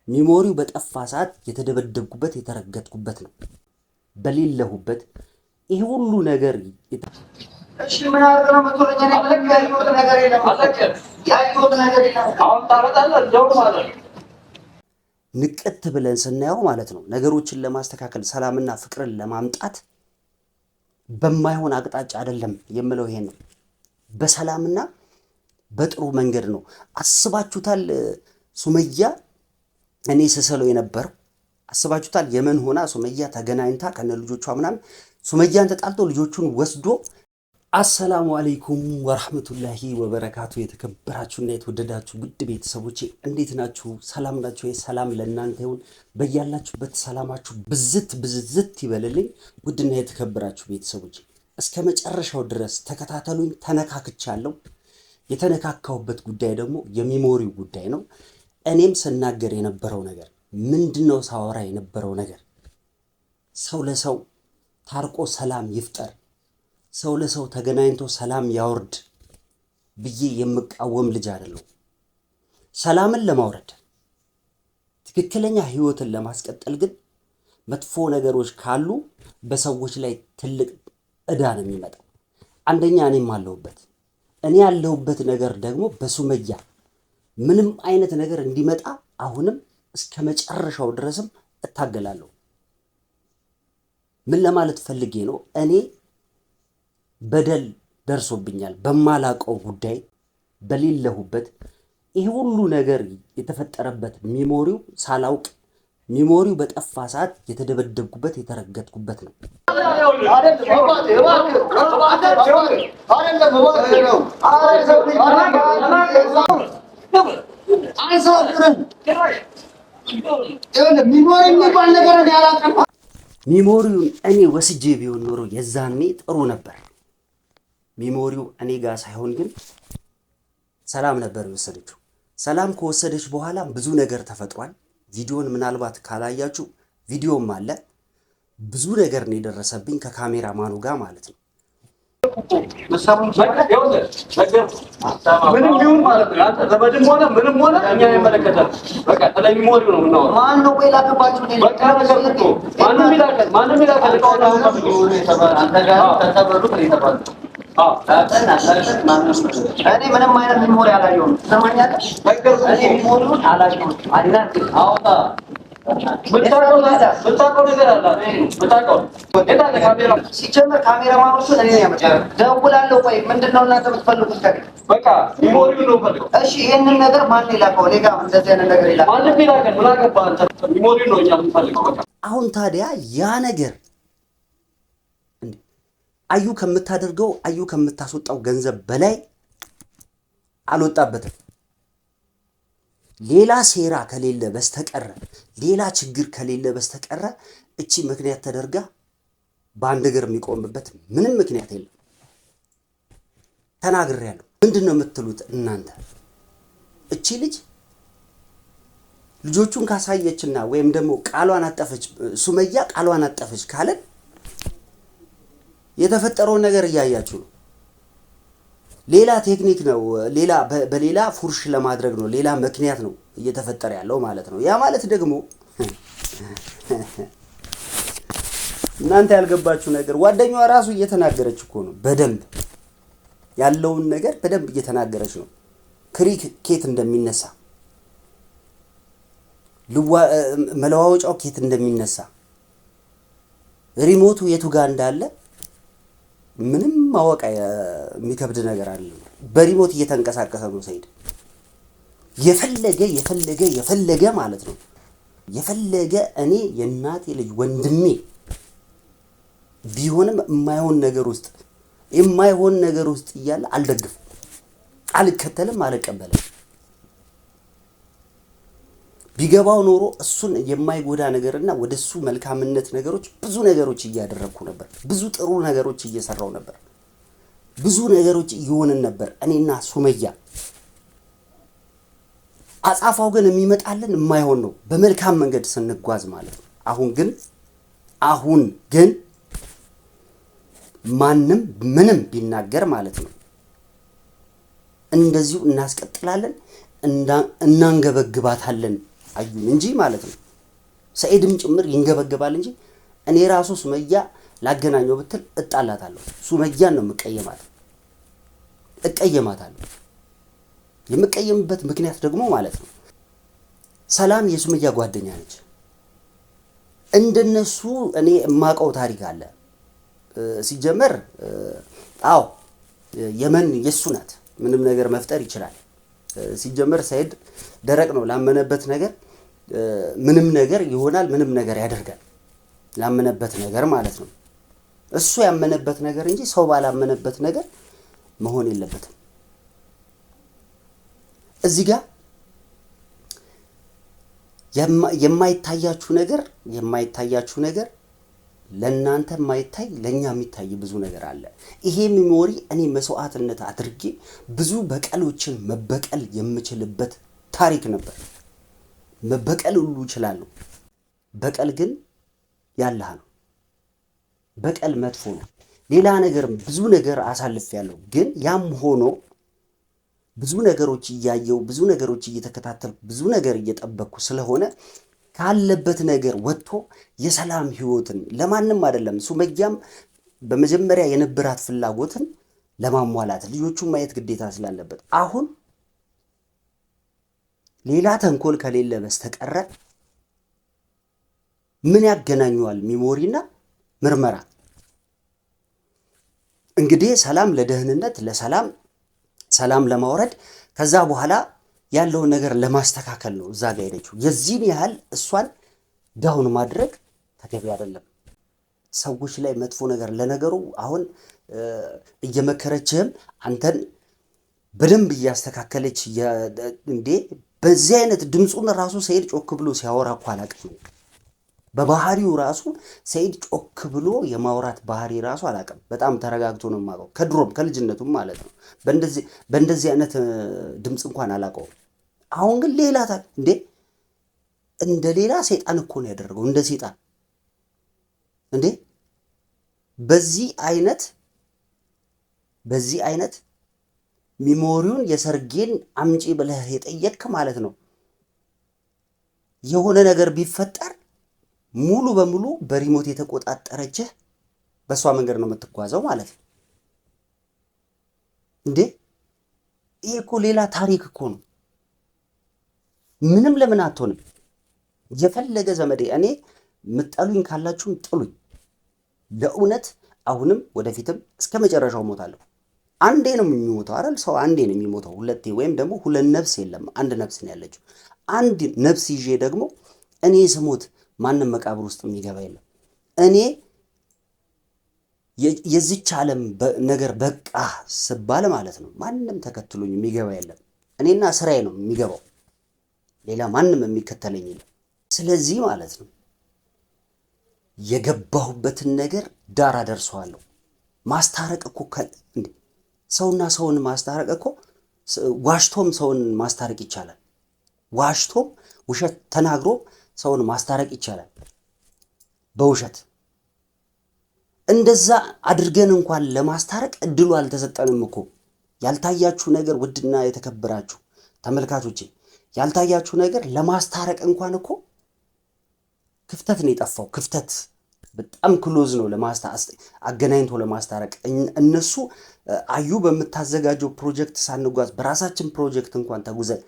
ሚሞሪው በጠፋ ሰዓት የተደበደብኩበት የተረገጥኩበት ነው በሌለሁበት ይሄ ሁሉ ነገር እሺ ምን አድርገው መጥቶኛ ነው ያየሁት ነገር የለም ያየሁት ነገር የለም አሁን ታመጣለህ ደው ማለት ንቀት ብለን ስናየው ማለት ነው ነገሮችን ለማስተካከል ሰላምና ፍቅርን ለማምጣት በማይሆን አቅጣጫ አይደለም የምለው ይሄን ነው በሰላምና በጥሩ መንገድ ነው አስባችሁታል ሱመያ እኔ ሰሰለው የነበር አስባችሁታል የመን ሆና ሱመያ ተገናኝታ ከነ ልጆቿ ምናምን ሱመያን ተጣልቶ ልጆቹን ወስዶ አሰላሙ አለይኩም ወራህመቱላሂ ወበረካቱ የተከበራችሁና የተወደዳችሁ ውድ ቤተሰቦቼ እንዴት ናችሁ ሰላም ናችሁ ሰላም ለእናንተ ይሁን በእያላችሁበት ሰላማችሁ ብዝት ይበልልኝ ውድና የተከበራችሁ ቤተሰቦቼ እስከ መጨረሻው ድረስ ተከታተሉኝ ተነካክቻለሁ የተነካካውበት ጉዳይ ደግሞ የሚሞሪው ጉዳይ ነው እኔም ስናገር የነበረው ነገር ምንድነው ሳወራ የነበረው ነገር ሰው ለሰው ታርቆ ሰላም ይፍጠር ሰው ለሰው ተገናኝቶ ሰላም ያወርድ ብዬ የምቃወም ልጅ አይደለም ሰላምን ለማውረድ ትክክለኛ ህይወትን ለማስቀጠል ግን መጥፎ ነገሮች ካሉ በሰዎች ላይ ትልቅ እዳ ነው የሚመጣው አንደኛ እኔ ያለሁበት ነገር ደግሞ በሱመያ ምንም አይነት ነገር እንዲመጣ አሁንም እስከ መጨረሻው ድረስም እታገላለሁ ምን ለማለት ፈልጌ ነው እኔ በደል ደርሶብኛል በማላቀው ጉዳይ በሌለሁበት ይሄ ሁሉ ነገር የተፈጠረበት ሚሞሪው ሳላውቅ ሚሞሪው በጠፋ ሰዓት የተደበደብኩበት የተረገጥኩበት ነው ሚሞሪውን እኔ ወስጄ ቢሆን ኖሮ የዛኔ ጥሩ ነበር ሚሞሪው እኔ ጋር ሳይሆን ግን ሰላም ነበር የወሰደችው ሰላም ከወሰደች በኋላ ብዙ ነገር ተፈጥሯል ቪዲዮን ምናልባት ካላያችሁ ቪዲዮም አለ ብዙ ነገር ነው የደረሰብኝ ከካሜራማኑ ጋር ማለት ነው ምንም ቢሆን ማለት ነው አንተ ዘመድም ሆነ ምንም ሆነ እኛ የመለከተን በቃ ስለሚሞሪው ነው እናው ማን ነው ወይ ላከባችሁ በቃ ነገር እኮ ማንም ይላከል አንተ ጋር ተተበሩት ነው የተባለው እኔ ምንም አይነት ሚሞሪ አላየሁም ሰማኛለህ እኔ ሚሞሪውን አላየሁም አዲናት አውጣ ብታውቀው ነገር አለ ብታውቀው ሲጀመር ካሜራማኖቹን እኔ ያመጣው ደውላለሁ ቆይ ምንድነው እናንተ የምትፈልጉት ከዚህ በቃ ሚሞሪውን ነው ፈልገው እሺ ይሄንን ነገር ማን ይላከው እኔ ጋር እንደዚህ አይነት ነገር ይላል ማንም ይላከል ምን አገባህ አንተ ሚሞሪውን ነው እኛ የምንፈልገው በቃ አሁን ታዲያ ያ ነገር አዩ ከምታደርገው አዩ ከምታስወጣው ገንዘብ በላይ አልወጣበትም ሌላ ሴራ ከሌለ በስተቀር ሌላ ችግር ከሌለ በስተቀር እቺ ምክንያት ተደርጋ በአንድ እግር የሚቆምበት ምንም ምክንያት የለም ተናግሬያለሁ ምንድነው የምትሉት እናንተ እቺ ልጅ ልጆቹን ካሳየችና ወይም ደግሞ ቃሏን አጠፈች ሱመያ ቃሏን አጠፈች ካለ የተፈጠረው ነገር ያያችሁ ነው ሌላ ቴክኒክ ነው ሌላ በሌላ ፉርሽ ለማድረግ ነው ሌላ ምክንያት ነው እየተፈጠረ ያለው ማለት ነው ያ ማለት ደግሞ እናንተ ያልገባችሁ ነገር ጓደኛዋ ራሱ እየተናገረች እኮ ነው በደንብ ያለውን ነገር በደንብ እየተናገረች ነው ክሪክ ኬት እንደሚነሳ መለዋወጫው ኬት እንደሚነሳ ሪሞቱ የቱ ጋር እንዳለ ምንም ማወቅ የሚከብድ ነገር አይደለም በሪሞት እየተንቀሳቀሰ ነው ሰይድ የፈለገ ማለት ነው የፈለገ እኔ የናቴ ልጅ ወንድሜ ቢሆንም የማይሆን ነገር ውስጥ ይያለ አልደግፍ አልከተልም አልቀበልም ቢገባው ኖሮ እሱን የማይጎዳ ነገርና ወደሱ መልካምነት ነገሮች ብዙ ነገሮች እያደረኩ ነበር ብዙ ጥሩ ነገሮች እየሰራው ነበር ብዙ ነገሮች ይሆንን ነበር እኔና ሱመያ አጻፋው ግን የሚመጣልን የማይሆን ነው በመልካም መንገድ ስንጓዝ ማለት ነው አሁን ግን ማንም ምንም ቢናገር ማለት ነው እንደዚሁ እናስቀጥላለን እናንገበግባታለን አዩን እንጂ ማለት ነው። ሰኢድም ጭምር ይንገበገባል እንጂ እኔ ራሱ ሱመያ ላገናኘው ብትል እጣላታለሁ። ሱመያን ነው እቀየማታለሁ። የምቀየምበት ምክንያት ደግሞ ማለት ነው ሰላም የሱመያ ጓደኛ ነች። እንደነሱ እኔ የማውቀው ታሪክ አለ። ሲጀመር አዎ የመን የሱ ናት። ምንም ነገር መፍጠር ይችላል። ሲጀመር ሰኢድ ደረቅ ነው። ላመነበት ነገር ምንም ነገር ይሆናል፣ ምንም ነገር ያደርጋል። ላመነበት ነገር ማለት ነው። እሱ ያመነበት ነገር እንጂ ሰው ባላመነበት ነገር መሆን የለበትም። እዚህ ጋር የማይታያችሁ ነገር ለእናንተ የማይታይ ለእኛ የሚታይ ብዙ ነገር አለ። ይሄ ሚሞሪ እኔ መስዋዕትነት አድርጌ ብዙ በቀሎችን መበቀል የምችልበት ታሪክ ነበር። መበቀል ሁሉ እችላለሁ። በቀል ግን ያለህ ነው። በቀል መጥፎ ነው። ሌላ ነገር ብዙ ነገር አሳልፌያለሁ። ግን ያም ሆኖ ብዙ ነገሮች እያየው ብዙ ነገሮች እየተከታተልኩ ብዙ ነገር እየጠበቅኩ ስለሆነ ካለበት ነገር ወጥቶ የሰላም ህይወትን ለማንም አይደለም ሱመያም በመጀመሪያ የነበራት ፍላጎትን ለማሟላት ልጆቹን ማየት ግዴታ ስላለበት አሁን ሌላ ተንኮል ከሌለ በስተቀር ምን ያገናኘዋል ሚሞሪና ምርመራ? እንግዲህ ሰላም ለደህንነት ሰላም ለማውረድ ከዛ በኋላ ያለውን ነገር ለማስተካከል ነው እዛ ጋር ሄደችው። የዚህን ያህል እሷን ዳውን ማድረግ ተገቢ አይደለም። ሰዎች ላይ መጥፎ ነገር ለነገሩ አሁን እየመከረችህም አንተን በደንብ እያስተካከለች እንዴ በዚህ አይነት ድምፁን ራሱ ሰኢድ ጮክ ብሎ ሲያወራ እኮ አላውቅም። በባህሪው ራሱ ሰኢድ ጮክ ብሎ የማውራት ባህሪ ራሱ አላውቅም። በጣም ተረጋግቶ ነው የማውቀው ከድሮም ከልጅነቱም ማለት ነው። በእንደዚህ አይነት ድምፅ እንኳን አላውቀውም። አሁን ግን ሌላ እንዴ እንደ ሌላ ሰይጣን እኮ ነው ያደረገው። እንደ ሰይጣን እንዴ በዚህ አይነት ሚሞሪውን የሰርጌን አምጪ ብለህ የጠየቅክ ማለት ነው የሆነ ነገር ቢፈጠር ሙሉ በሙሉ በሪሞት የተቆጣጠረችህ በሷ መንገድ ነው የምትጓዘው ማለት ነው። እንዴ ይሄ እኮ ሌላ ታሪክ እኮ ነው። ምንም ለምን አትሆንም? የፈለገ ዘመዴ እኔ ምጠሉኝ ካላችሁም ጥሉኝ። ለእውነት አሁንም ወደፊትም እስከ መጨረሻው ሞታለሁ። አንዴ ነው የሚሞተው አይደል? ሰው አንዴ ነው የሚሞተው፣ ሁለቴ ወይም ደግሞ ሁለት ነፍስ የለም፣ አንድ ነፍስ ነው ያለችው። አንድ ነፍስ ይዤ ደግሞ እኔ ስሞት ማንም መቃብር ውስጥ የሚገባ የለም። እኔ የዚች ዓለም ነገር በቃ ስባል ማለት ነው ማንም ተከትሎኝ የሚገባ የለም። እኔና ስራዬ ነው የሚገባው፣ ሌላ ማንም የሚከተለኝ የለም። ስለዚህ ማለት ነው የገባሁበትን ነገር ዳር አደርሰዋለሁ። ማስታረቅ እኮ እንዴ ሰውና ሰውን ማስታረቅ እኮ ዋሽቶም ሰውን ማስታረቅ ይቻላል። ዋሽቶም ውሸት ተናግሮ ሰውን ማስታረቅ ይቻላል በውሸት። እንደዛ አድርገን እንኳን ለማስታረቅ እድሉ አልተሰጠንም እኮ። ያልታያችሁ ነገር ውድና የተከበራችሁ ተመልካቾቼ፣ ያልታያችሁ ነገር ለማስታረቅ እንኳን እኮ ክፍተት ነው የጠፋው። ክፍተት በጣም ክሎዝ ነው አገናኝቶ ለማስታረቅ። እነሱ አዩ በምታዘጋጀው ፕሮጀክት ሳንጓዝ በራሳችን ፕሮጀክት እንኳን ተጉዘን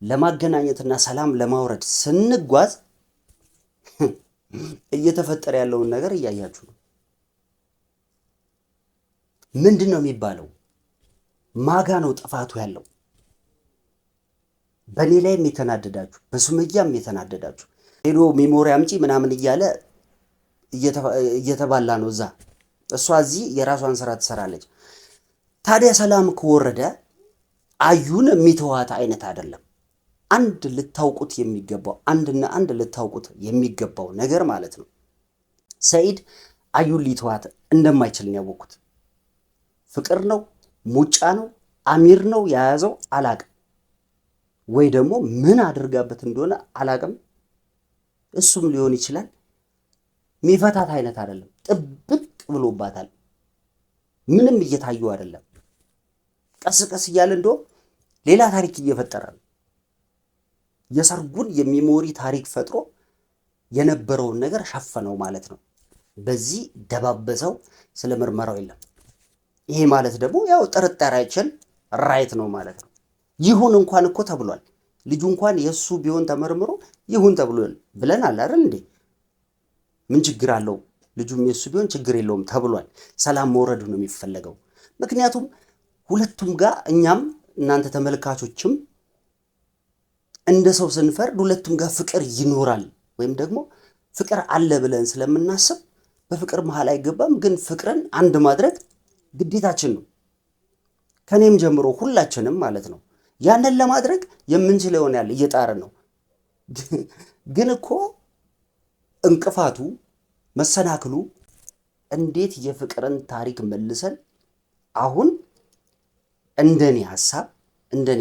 ለማገናኘትና ሰላም ለማውረድ ስንጓዝ እየተፈጠረ ያለውን ነገር እያያችሁ ነው። ምንድን ነው የሚባለው? ማጋ ነው ጥፋቱ ያለው? በእኔ ላይም የተናደዳችሁ በሱመያም የተናደዳችሁ ሄዶ ሚሞሪ አምጪ ምናምን እያለ እየተባላ ነው እዛ። እሷ እዚህ የራሷን ስራ ትሰራለች። ታዲያ ሰላም ከወረደ አዩን የሚተዋት አይነት አይደለም። አንድ ልታውቁት የሚገባው ነገር ማለት ነው ሰኢድ አዩን ሊተዋት እንደማይችል ነው ያወቅኩት። ፍቅር ነው ሙጫ ነው አሚር ነው የያዘው አላቅም፣ ወይ ደግሞ ምን አድርጋበት እንደሆነ አላቅም። እሱም ሊሆን ይችላል። ሚፈታት አይነት አይደለም። ጥብቅ ብሎባታል። ምንም እየታዩ አይደለም። ቀስ ቀስ እያለ እንደው ሌላ ታሪክ እየፈጠረ ነው። የሰርጉን የሚሞሪ ታሪክ ፈጥሮ የነበረውን ነገር ሸፈነው ማለት ነው። በዚህ ደባበሰው ስለ ምርመራው የለም። ይሄ ማለት ደግሞ ያው ጥርጣሬያችን ራይት ነው ማለት ነው። ይሁን እንኳን እኮ ተብሏል። ልጁ እንኳን የሱ ቢሆን ተመርምሮ ይሁን ተብሏል ብለናል አይደል እንዴ? ምን ችግር አለው? ልጁም የሱ ቢሆን ችግር የለውም ተብሏል። ሰላም መውረዱ ነው የሚፈለገው። ምክንያቱም ሁለቱም ጋር እኛም እናንተ ተመልካቾችም እንደ ሰው ስንፈርድ ሁለቱም ጋር ፍቅር ይኖራል ወይም ደግሞ ፍቅር አለ ብለን ስለምናስብ በፍቅር መሃል አይገባም። ግን ፍቅርን አንድ ማድረግ ግዴታችን ነው፣ ከኔም ጀምሮ ሁላችንም ማለት ነው። ያንን ለማድረግ የምንችለውን ያህል እየጣርን ነው። ግን እኮ እንቅፋቱ መሰናክሉ እንዴት የፍቅርን ታሪክ መልሰን አሁን እንደኔ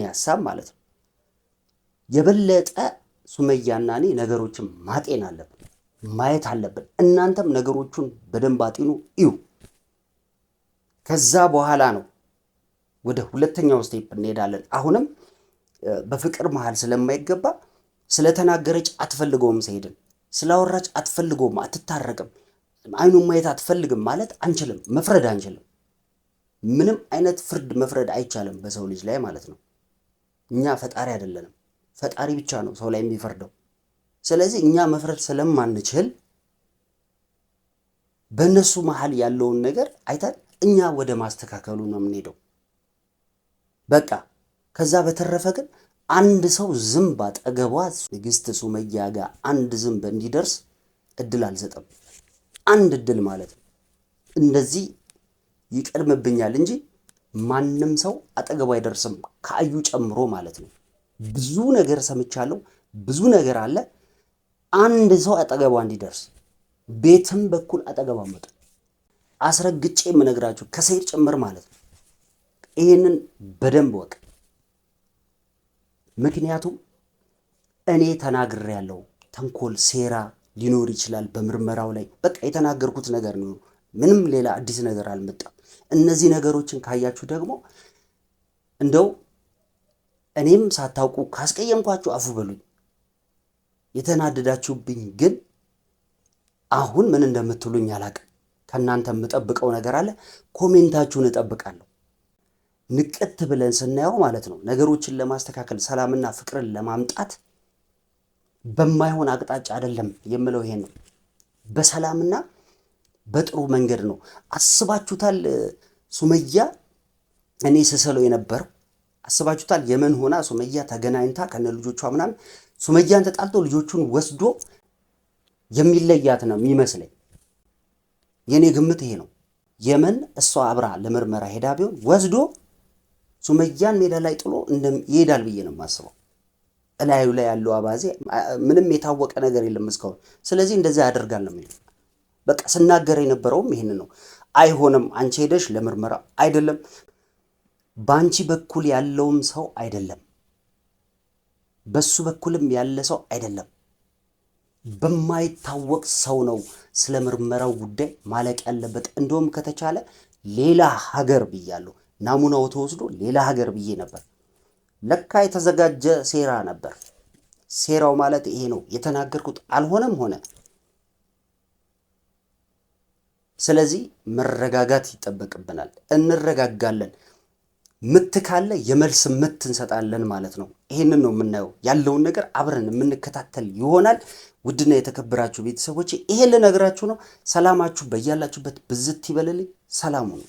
ሐሳብ ማለት ነው የበለጠ ሱመያና እኔ ነገሮችን ማጤን አለብን፣ ማየት አለብን። እናንተም ነገሮቹን በደንብ አጢኑ እዩ። ከዛ በኋላ ነው ወደ ሁለተኛው ስቴፕ እንሄዳለን። አሁንም በፍቅር መሃል ስለማይገባ ስለተናገረች አትፈልገውም፣ ሰይድን ስላወራች አትፈልገውም፣ አትታረቅም፣ አይኑን ማየት አትፈልግም ማለት አንችልም፣ መፍረድ አንችልም። ምንም አይነት ፍርድ መፍረድ አይቻልም በሰው ልጅ ላይ ማለት ነው። እኛ ፈጣሪ አይደለንም፣ ፈጣሪ ብቻ ነው ሰው ላይ የሚፈርደው። ስለዚህ እኛ መፍረድ ስለማንችል በእነሱ መሃል ያለውን ነገር አይተን እኛ ወደ ማስተካከሉ ነው የምንሄደው። በቃ ከዛ በተረፈ ግን አንድ ሰው ዝንብ አጠገቧ ንግስት ሱመያ ጋር አንድ ዝንብ እንዲደርስ እድል አልሰጠም። አንድ እድል ማለት ነው። እንደዚህ ይቀድምብኛል እንጂ ማንም ሰው አጠገቧ አይደርስም፣ ከአዩ ጨምሮ ማለት ነው። ብዙ ነገር ሰምቻለሁ፣ ብዙ ነገር አለ። አንድ ሰው አጠገቧ እንዲደርስ ቤትም በኩል አጠገቧ መጣ። አስረግጬ የምነግራችሁ ከሰይድ ጭምር ማለት ነው። ይሄንን በደንብ ወቅ። ምክንያቱም እኔ ተናግሬያለሁ። ተንኮል፣ ሴራ ሊኖር ይችላል በምርመራው ላይ። በቃ የተናገርኩት ነገር ነው። ምንም ሌላ አዲስ ነገር አልመጣም። እነዚህ ነገሮችን ካያችሁ ደግሞ እንደው እኔም ሳታውቁ ካስቀየምኳችሁ አፉ በሉኝ። የተናደዳችሁብኝ ግን አሁን ምን እንደምትሉኝ አላቅም። ከእናንተ የምጠብቀው ነገር አለ። ኮሜንታችሁን እጠብቃለሁ። ንቅት ብለን ስናየው ማለት ነው ነገሮችን ለማስተካከል ሰላምና ፍቅርን ለማምጣት በማይሆን አቅጣጫ አይደለም የምለው ይሄን ነው። በሰላምና በጥሩ መንገድ ነው። አስባችሁታል? ሱመያ እኔ ስሰለው የነበር አስባችሁታል? የመን ሆና ሱመያ ተገናኝታ ከነ ልጆቿ ምናምን ሱመያን ተጣልቶ ልጆቹን ወስዶ የሚለያት ነው የሚመስለኝ። የኔ ግምት ይሄ ነው። የመን እሷ አብራ ለምርመራ ሄዳ ቢሆን ወስዶ ሱመያን ሜዳ ላይ ጥሎ ይሄዳል ብዬ ነው የማስበው። እላዩ ላይ ያለው አባዜ ምንም የታወቀ ነገር የለም እስካሁን። ስለዚህ እንደዚህ ያደርጋል ነው የሚለው። በቃ ስናገር የነበረውም ይሄን ነው። አይሆንም፣ አንቺ ሄደሽ ለምርመራ አይደለም፣ ባንቺ በኩል ያለውም ሰው አይደለም፣ በሱ በኩልም ያለ ሰው አይደለም፣ በማይታወቅ ሰው ነው ስለ ምርመራው ጉዳይ ማለቅ ያለበት። እንደውም ከተቻለ ሌላ ሀገር ብያለሁ፣ ናሙናው ተወስዶ ሌላ ሀገር ብዬ ነበር። ለካ የተዘጋጀ ሴራ ነበር። ሴራው ማለት ይሄ ነው። የተናገርኩት አልሆነም ሆነ። ስለዚህ መረጋጋት ይጠበቅብናል። እንረጋጋለን። ምት ካለ የመልስ ምት እንሰጣለን ማለት ነው። ይሄንን ነው የምናየው። ያለውን ነገር አብረን የምንከታተል ይሆናል። ውድና የተከበራችሁ ቤተሰቦች ይሄን ልነግራችሁ ነው። ሰላማችሁ በያላችሁበት ብዝት ይበልልኝ። ሰላሙ ነው።